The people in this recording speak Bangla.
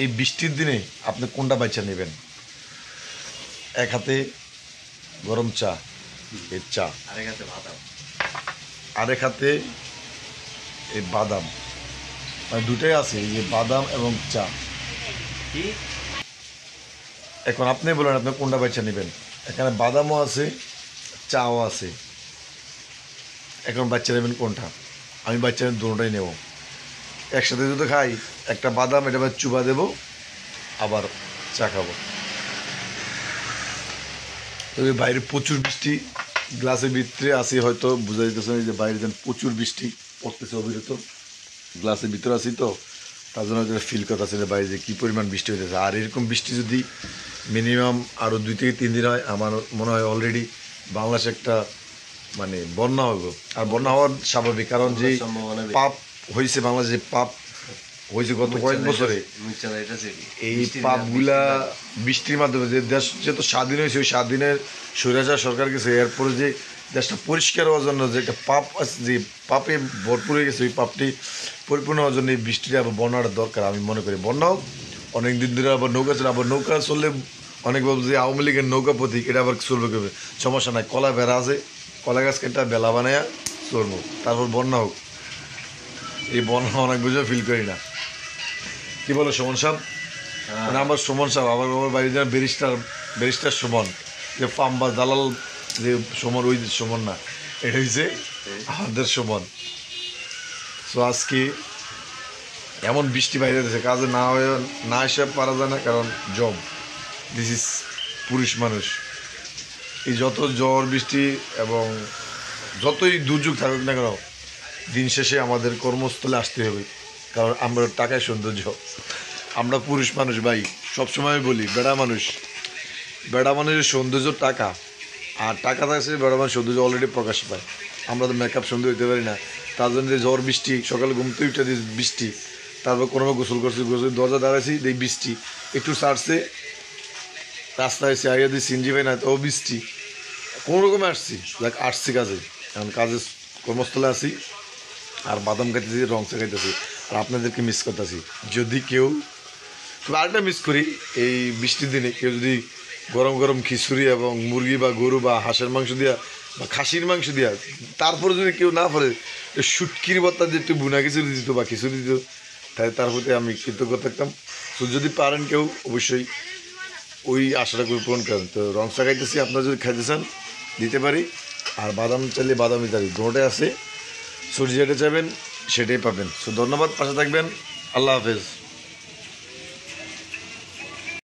এই বৃষ্টির দিনে আপনি কোনটা বাচ্চা নেবেন? এক হাতে গরম চা, এই চা, আরেক হাতে এই বাদাম, মানে দুটাই আছে, এই যে বাদাম এবং চা। এখন আপনি বলেন আপনি কোনটা বাচ্চা নেবেন। এখানে বাদামও আছে, চাও আছে। এখন বাচ্চা নেবেন কোনটা? আমি বাচ্চা দুটোটাই নেব। একসাথে যদি খাই, একটা বাদাম এটা চুবা দেবো, আবার চা খাবো। তবে বাইরে প্রচুর বৃষ্টি, গ্লাসের ভিতরে আসি হয়তো বোঝা যেতেছে যে বাইরে যেন প্রচুর বৃষ্টি পড়তেছে অবিরত। গ্লাসের ভিতরে আসি তো তার জন্য হয়তো ফিল করতেছে যে বাইরে যে কী পরিমাণ বৃষ্টি হইতেছে। আর এরকম বৃষ্টি যদি মিনিমাম আরও 2 থেকে 3 দিন হয়, আমার মনে হয় অলরেডি বাংলাদেশে একটা মানে বন্যা হবে। আর বন্যা হওয়ার স্বাভাবিক, কারণ যে পাপ হয়েছে বাংলাদেশে, পাপ হয়েছে গত কয়েক বছরে, এই পাপগুলা বৃষ্টির মাধ্যমে যে দেশ যেহেতু স্বাধীন হয়েছে, ওই স্বাধীনের স্বৈরাচার সরকার গেছে, এরপরে যে দেশটা পরিষ্কার হওয়ার জন্য যে একটা পাপ আছে, যে পাপে ভরপুর হয়ে গেছে, ওই পাপটি পরিপূর্ণ হওয়ার জন্য এই বৃষ্টিটা আবার বন্যাটা দরকার। আমি মনে করি বন্যা হোক, অনেক দিন ধরে আবার নৌকা চলে, আবার নৌকা চললে অনেক বলবো যে আওয়ামী লীগের নৌকা প্রতীক, এটা আবার চলবে করবে, সমস্যা নাই। কলা বেড়া আছে, কলা গাছ কেটে বেলা বানায়া চলবো, তারপর বন্যা হোক। এই বন্যা অনেক বুঝে ফিল করি না। কি বলো সুমন সাহেব? মানে আমার সুমন সাহেব, আমার বাড়ি যারা ব্যারিস্টার সুমন, যে ফার্ম বা দালাল যে সুমন, ওই সুমন না, এটা হচ্ছে আমাদের সুমন। তো আজকে এমন বৃষ্টি বাইরে দিয়েছে, কাজে না এসে পারা যায় না, কারণ জব, দিস ইজ পুরুষ মানুষ। এই যত ঝড় বৃষ্টি এবং যতই দুর্যোগ থাকুক না কেন, দিন শেষে আমাদের কর্মস্থলে আসতে হবে, কারণ আমরা টাকায় সৌন্দর্য। আমরা পুরুষ মানুষ ভাই, সবসময় বলি বেড়া মানুষের সৌন্দর্য টাকা, আর টাকা থাকছে বেড়া মানুষ সৌন্দর্য অলরেডি প্রকাশ পায়। আমরা তো মেকআপ সুন্দর হইতে পারি না, তার জন্য যে ঝড় বৃষ্টি, সকালে ঘুম থেকে উঠে দিয়ে বৃষ্টি, তারপর কোনো গোসল করছি, দরজা দাঁড়াইছি এই বৃষ্টি একটু ছাড়ছে, রাস্তায় এসে আগে দিয়ে সিনজি পাই না, তো বৃষ্টি কোনো রকমে আসছি কাজে, এখন কাজে কর্মস্থলে আসি, আর বাদাম খাইতেছি, রংচা খাইতেছি, আর আপনাদেরকে মিস করতেছি। যদি কেউ, তবে আরেকটা মিস করি, এই বৃষ্টির দিনে কেউ যদি গরম গরম খিচুড়ি এবং মুরগি বা গরু বা হাঁসের মাংস দিয়া বা খাসির মাংস দিয়া, তারপরে যদি কেউ না পারে শুটকির ভর্তা দিয়ে একটু বুনা খিচুড়ি দিত বা খিচুড়ি দিত, তাই তার প্রতি আমি কৃতজ্ঞ থাকতাম। তো যদি পারেন কেউ, অবশ্যই ওই আশাটা করে পূরণ করেন। তো রংচা খাইতেছি, আপনারা যদি খাইতে চান দিতে পারি, আর বাদাম চাইলে বাদাম ইত্যাদি দুটোটাই আছে। সূর্য যেটা চাইবেন সেটাই পাবেন। সো ধন্যবাদ, পাশে থাকবেন। আল্লাহ হাফেজ।